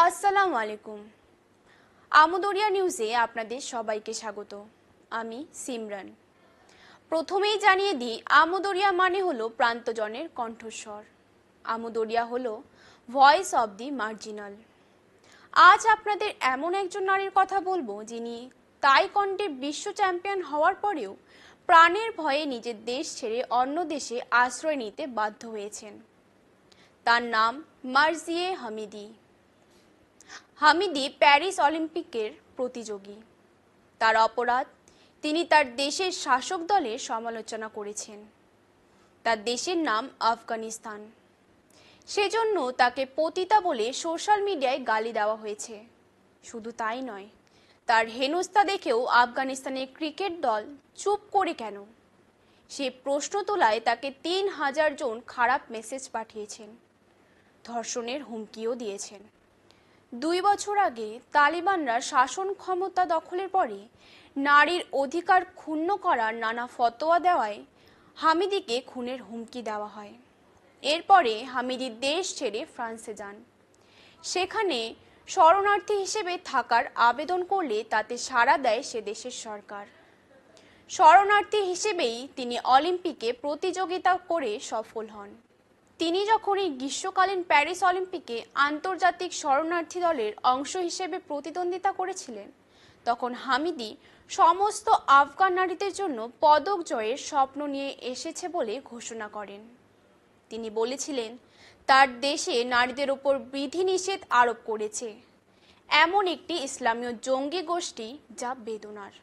আসসালামু আলাইকুম। আমদরিয়া নিউজে আপনাদের সবাইকে স্বাগত। আমি সিমরান। প্রথমেই জানিয়ে দিই, আমদরিয়া মানে হলো প্রান্তজনের কণ্ঠস্বর। আমদরিয়া হলো ভয়েস অব দি মার্জিনাল। আজ আপনাদের এমন একজন নারীর কথা বলবো যিনি তাইকোয়ান্ডোতে বিশ্ব চ্যাম্পিয়ন হওয়ার পরেও প্রাণের ভয়ে নিজের দেশ ছেড়ে অন্য দেশে আশ্রয় নিতে বাধ্য হয়েছেন। তার নাম মার্জিয়ে হামিদি। হামিদি প্যারিস অলিম্পিকের প্রতিযোগী। তার অপরাধ, তিনি তার দেশের শাসক দলের সমালোচনা করেছেন। তার দেশের নাম আফগানিস্তান। সেজন্য তাকে পতিতা বলে সোশ্যাল মিডিয়ায় গালি দেওয়া হয়েছে। শুধু তাই নয়, তার হেনস্থা দেখেও আফগানিস্তানের ক্রিকেট দল চুপ করে কেন সে প্রশ্ন তোলায় তাকে ৩,০০০ জন খারাপ মেসেজ পাঠিয়েছেন, ধর্ষণের হুমকিও দিয়েছেন। ২ বছর আগে তালিবানরা শাসন ক্ষমতা দখলের পরে নারীর অধিকার ক্ষুণ্ণ করার নানা ফতোয়া দেওয়ায় হামিদিকে খুনের হুমকি দেওয়া হয়। এরপরে হামিদি দেশ ছেড়ে ফ্রান্সে যান। সেখানে শরণার্থী হিসেবে থাকার আবেদন করলে তাতে সাড়া দেয় সে দেশের সরকার। শরণার্থী হিসেবেই তিনি অলিম্পিকে প্রতিযোগিতা করে সফল হন। তিনি যখন এই গ্রীষ্মকালীন প্যারিস অলিম্পিকে আন্তর্জাতিক শরণার্থী দলের অংশ হিসেবে প্রতিদ্বন্দ্বিতা করেছিলেন, তখন হামিদি সমস্ত আফগান নারীদের জন্য পদক জয়ের স্বপ্ন নিয়ে এসেছে বলে ঘোষণা করেন। তিনি বলেছিলেন, তার দেশে নারীদের ওপর বিধিনিষেধ আরোপ করেছে এমন একটি ইসলামীয় জঙ্গি গোষ্ঠী, যা বেদনার।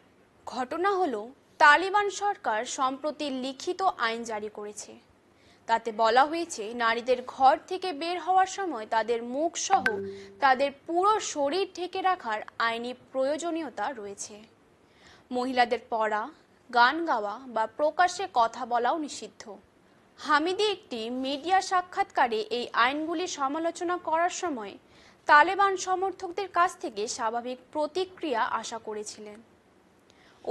ঘটনা হলো, তালিবান সরকার সম্প্রতি লিখিত আইন জারি করেছে। তাতে বলা হয়েছে, নারীদের ঘর থেকে বের হওয়ার সময় তাদের মুখ সহ তাদের পুরো শরীর ঢেকে রাখার আইনি প্রয়োজনীয়তা রয়েছে। মহিলাদের পড়া, গান গাওয়া বা প্রকাশ্যে কথা বলাও নিষিদ্ধ। হামিদি একটি মিডিয়া সাক্ষাৎকারে এই আইনগুলি সমালোচনা করার সময় তালেবান সমর্থকদের কাছ থেকে স্বাভাবিক প্রতিক্রিয়া আশা করেছিলেন।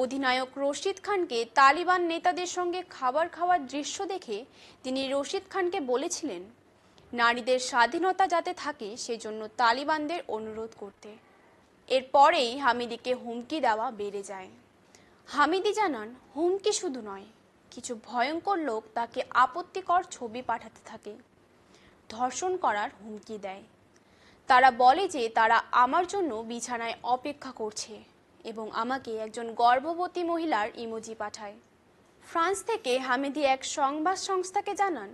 অধিনায়ক রশিদ খানকে তালিবান নেতাদের সঙ্গে খাবার খাওয়ার দৃশ্য দেখে তিনি রশিদ খানকে বলেছিলেন, নারীদের স্বাধীনতা যাতে থাকে সেজন্য তালিবানদের অনুরোধ করতে। এরপরেই হামিদিকে হুমকি দেওয়া বেড়ে যায়। হামিদি জানান, হুমকি শুধু নয়, কিছু ভয়ঙ্কর লোক তাকে আপত্তিকর ছবি পাঠাতে থাকে, ধর্ষণ করার হুমকি দেয়। তারা বলে যে তারা আমার জন্য বিছানায় অপেক্ষা করছে এবং আমাকে একজন গর্ভবতী মহিলার ইমোজি পাঠায়। ফ্রান্স থেকে হামিদি এক সংবাদ সংস্থাকে জানান,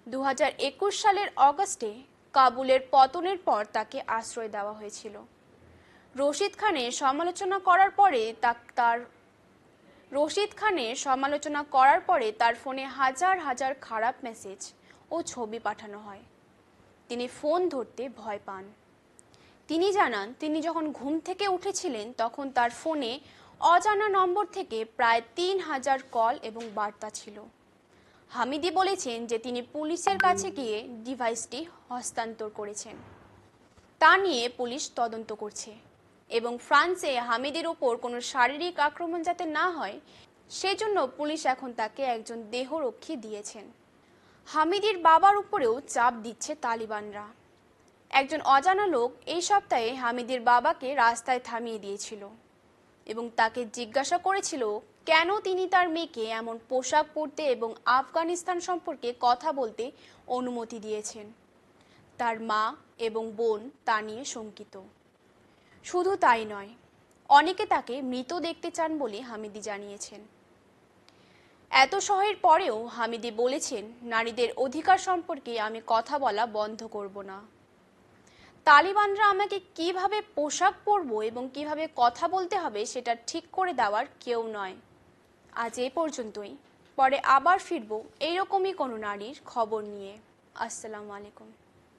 ২০২১ সালের অগস্টে কাবুলের পতনের পর তাকে আশ্রয় দেওয়া হয়েছিল। রশিদ খানের সমালোচনা করার পরে তার ফোনে হাজার হাজার খারাপ মেসেজ ও ছবি পাঠানো হয়। তিনি ফোন ধরতে ভয় পান। তিনি জানান, তিনি যখন ঘুম থেকে উঠেছিলেন তখন তার ফোনে অজানা নম্বর থেকে প্রায় ৩,০০০ কল এবং বার্তা ছিল। হামিদি বলেছেন যে তিনি পুলিশের কাছে গিয়ে ডিভাইসটি হস্তান্তর করেছেন। তা নিয়ে পুলিশ তদন্ত করছে এবং ফ্রান্সে হামিদির ওপর কোনো শারীরিক আক্রমণ যাতে না হয় সেজন্য পুলিশ এখন তাকে একজন দেহরক্ষী দিয়েছেন। হামিদির বাবার উপরেও চাপ দিচ্ছে তালিবানরা। একজন অজানা লোক এই সপ্তাহে হামিদির বাবাকে রাস্তায় থামিয়ে দিয়েছিল এবং তাকে জিজ্ঞাসা করেছিল কেন তিনি তার মেয়েকে এমন পোশাক পরতে এবং আফগানিস্তান সম্পর্কে কথা বলতে অনুমতি দিয়েছেন। তার মা এবং বোন তা নিয়ে শঙ্কিত। শুধু তাই নয়, অনেকে তাকে মৃত দেখতে চান বলে হামিদি জানিয়েছেন। এত সহের পরেও হামিদি বলেছেন, নারীদের অধিকার সম্পর্কে আমি কথা বলা বন্ধ করব না। তালিবানরা আমাকে কিভাবে পোশাক পরবো এবং কিভাবে কথা বলতে হবে সেটা ঠিক করে দেওয়ার কেউ নয়। আজ এ পর্যন্তই। পরে আবার ফিরবো এইরকমই কোনো নারীর খবর নিয়ে। আসসালামু আলাইকুম।